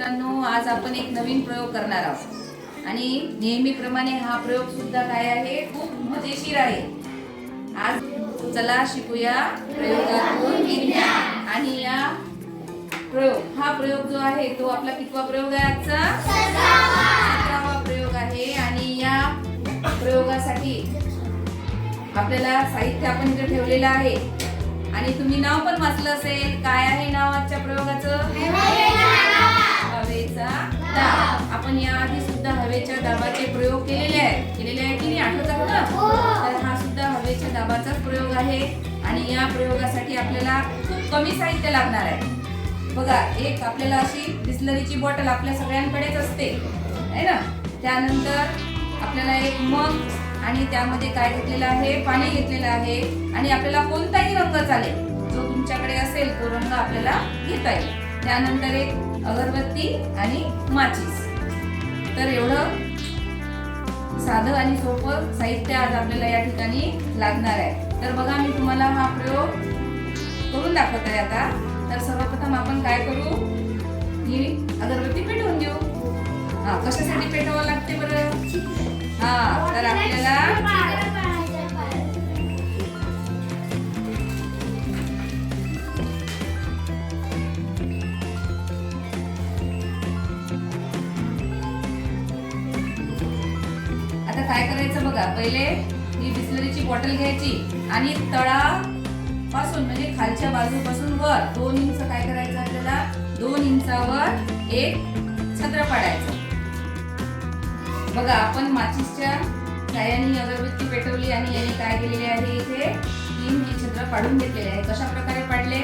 मित्रांनो, आज आपण एक नवीन प्रयोग करणार आहोत आणि नेहमीप्रमाणे हा प्रयोग सुद्धा काय आहे, खूप मजेशीर आहे. आज चला शिकूया प्रयोगातून विज्ञान. आणि हा प्रयोग जो आहे तो आपला कितवा प्रयोग आहे? आजचा 17वा प्रयोग आहे. आणि या प्रयोगासाठी आपल्याला साहित्य आपण इथे ठेवलेलं आहे आणि तुम्ही नाव पण वाचलं असेल. काय आहे नाव आजच्या प्रयोगाचं? हवेचा दाब. आपण याआधी सुद्धा हवेच्या दाबाचे प्रयोग केलेले आहे की नाही, आठवतात ना? तर हा सुद्धा हवेच्या दाबाचाच प्रयोग आहे. आणि या प्रयोगासाठी आपल्याला खूप कमी साहित्य लागणार आहे. बघा, एक आपल्याला अशी बिस्लरीची बॉटल आपल्या सगळ्यांकडेच असते आहे ना. त्यानंतर आपल्याला एक मग आणि त्यामध्ये काय घेतलेलं आहे? पाणी घेतलेलं आहे. आणि आपल्याला कोणताही रंग चालेल, जो तुमच्याकडे असेल तो रंग आपल्याला घेता येईल. त्यानंतर एक अगरबत्ती आणि माचीस. तर एवढं साधं आणि सोपं साहित्य आज आपल्याला या ठिकाणी लागणार आहे. तर बघा, मी तुम्हाला हा प्रयोग करून दाखवत आहे आता. तर सर्वप्रथम आपण काय करू? ही अगरबत्ती पेटवून देऊ. कशासाठी पेटवावं लागते बरं? तर आपल्याला आता काय करायचं बघा. पहिले ही बिस्लरीची बॉटल घ्यायची आणि तळापासून म्हणजे खालच्या बाजूपासून वर 2 इंच काय करायचं आपल्याला? 2 इंचावर एक छत्र पाडायचं. बघा, आपण माचीसच्या साह्याने अगरबत्ती पेटवली आणि याने काय केलेले आहे? इथे 3 हे छत्र पाडून घेतलेले आहे. कशा प्रकारे पाडले?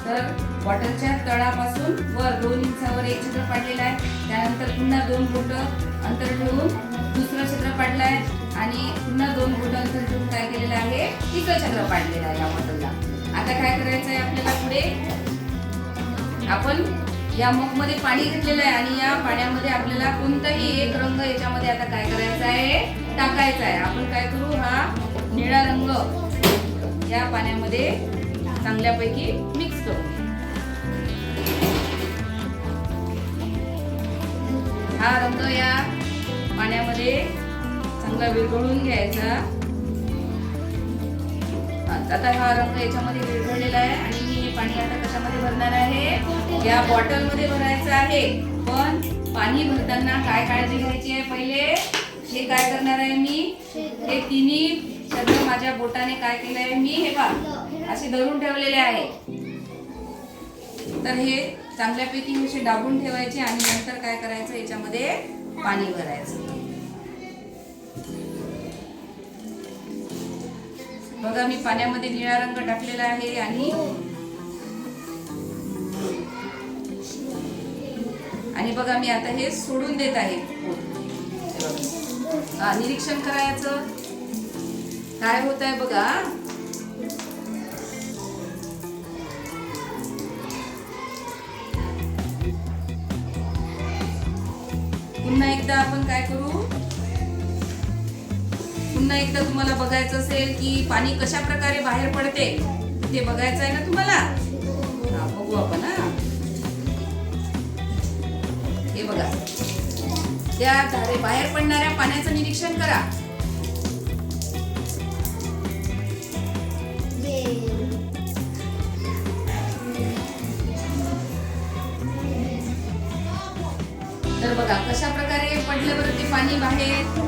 तर बॉटलच्या तळापासून वर 2 इंचावर एक छत्र पाडलेला आहे. त्यानंतर पुन्हा 2 बोट अंतर ठेवून दुसरं छत्र पाडलं आहे आणि पुन्हा 2 बोट अंतर ठेवून काय केलेलं आहे? तिसरं छत्र पाडलेलं आहे या बॉटलला. आता काय करायचं आहे आपल्याला? पुढे आपण या मग मध्ये पाणी घेतलेलं आहे आणि या पाण्यामध्ये आपल्याला कोणताही एक रंग याच्यामध्ये आता काय करायचा आहे? टाकायचा आहे. आपण काय करू? हा निळा रंग या पाण्यामध्ये चांगल्यापैकी मिक्स करू. हा रंग या पाण्यामध्ये चांगला विरघळून घ्यायचा. आता हा रंग याच्यामध्ये विरघळलेला आहे आणि मी हे पाणी आता कशामध्ये भरणार आहे? या बॉटल मध्ये भरायचं आहे. पण पाणी भरताना काय काळजी घ्यायची आहे? पहिले हे काय करणार आहे? मी हे तिन्ही छत्र माझ्या बोटाने काय केलं आहे? मी हे पहा असे धरून ठेवलेले आहे. तर हे चांगल्यापैकी असे दाबून ठेवायचे आणि नंतर काय करायचं? याच्यामध्ये पाणी भरायचं. बघा, मी पाण्यामध्ये निळा रंग टाकलेला आहे आणि बघा, मी आता हे सोडून देत आहे. निरीक्षण करायचं काय होत आहे बघा. पुन्हा एकदा आपण काय करू? पुन्हा एकदा तुम्हाला बघायचं असेल की पाणी कशा प्रकारे बाहेर पडते ते बघायचं आहे ना तुम्हाला. बघू आपण. हे बघा, त्या धारे बाहेर पडणाऱ्या पाण्याचं निरीक्षण करा. तर बघा कशा प्रकारे पडलं बरं ते पाणी बाहेर.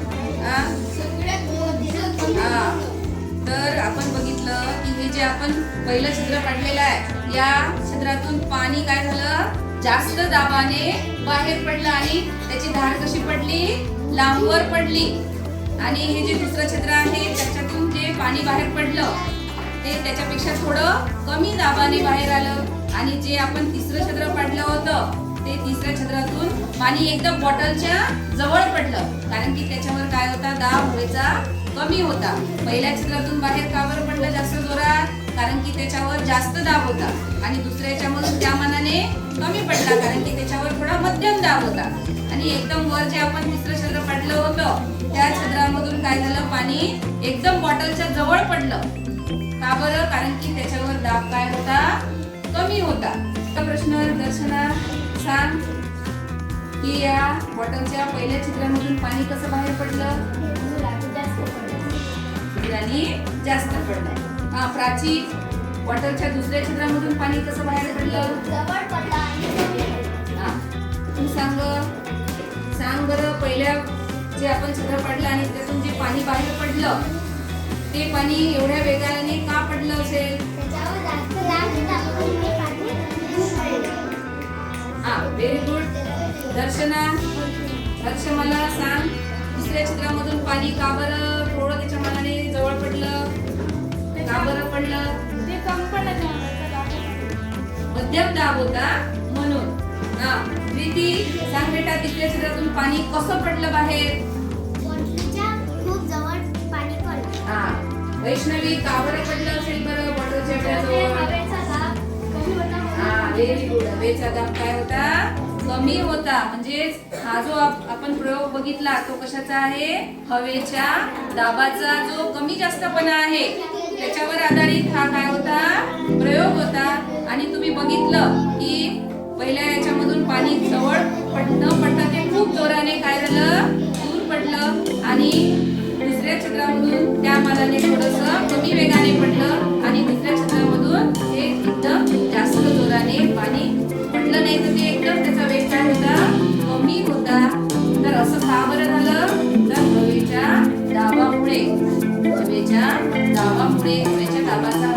तर आपण बघितलं की हे जे आपण पहिलं छिद्र पाडलेलं आहे, या छिद्रातून पाणी काय झालं? जास्त दाबाने बाहेर पडलं आणि त्याची धार कशी पडली? लांबवर पडली. आणि हे जे दुसरं छिद्र आहे त्याच्यातून जे पाणी बाहेर पडलं ते त्याच्यापेक्षा थोडं कमी दाबाने बाहेर आलं. आणि जे आपण तिसरं छिद्र पाडलं होतं ते तिसऱ्या छिद्रातून पाणी एकदम बॉटलच्या जवळ पडलं, कारण की त्याच्यावर काय होता? दाब हवेचा कमी होता. पहिल्या छिद्रातून बाहेर का बरं पडलं जास्त जोरात? कारण की त्याच्यावर जास्त दाब होता. आणि दुसऱ्या याच्यामधून त्या मानाने कमी पडला, कारण की त्याच्यावर थोडा मध्यम दाब होता. आणि एकदम वर जे आपण तिसरं छिद्र पाडलं होतं त्या छिद्रामधून काय झालं? पाणी एकदम बॉटलच्या जवळ पडलं. का बरं? कारण की त्याच्यावर दाब काय होता? कमी होता. प्रश्न दर्शना सांग. की या बॉटलच्या पहिल्या छिद्रामधून पाणी कसं बाहेर पडलं? धीराने जास्त पडलं. हा, प्राची, बॉटलच्या दुसऱ्या छिद्रामधून पाणी कसं बाहेर पडलं? हा, तू सांग बरं. पहिल्या जे आपण छिद्र पडलं आणि त्यातून जे पाणी बाहेर पडलं ते पाणी एवढ्या वेगाने का पडलं असेल? हा, व्हेरी गुड. दर्श मला सांग, दुसऱ्या छिद्रामधून पाणी का बरं थोडं त्याच्या मनाने जवळ पडलं? का बरं पडलं? मध्यम दाब होता म्हणून. हा, प्रीती सांग बेटा, तिसऱ्या छिद्रातून पाणी कसं पडलं बाहेर? हा, वैष्णवी का बरं पडलं असेल बरं बॉटलच्या जवळ? हा, व्हेरी गुड. हवेचा दाब काय होता? कमी होता. म्हणजे हा जो आपण प्रयोग बघितला तो कशाचा आहे? हवेच्या दाबाचा जो कमी जास्तपणा आहे त्याच्यावर आधारित हा काय होता? प्रयोग होता. आणि तुम्ही बघितलं की पहिल्या याच्यामधून पाणी जवळ न पडता ते खूप जोराने काय झालं? दूर पडलं. आणि दुसऱ्या छिद्रामधून त्या मानाने थोडंसं कमी वेगाने पडलं आणि दुसऱ्या छिद्रामधून ते एकदम जास्त जोराने पाणी पडलं नाही. तर ते एकदम त्याचा वेग काय होता? कमी होता. तर असं का बरं झालं? तर हवेच्या दाबामुळे हवेच्या दाबाचा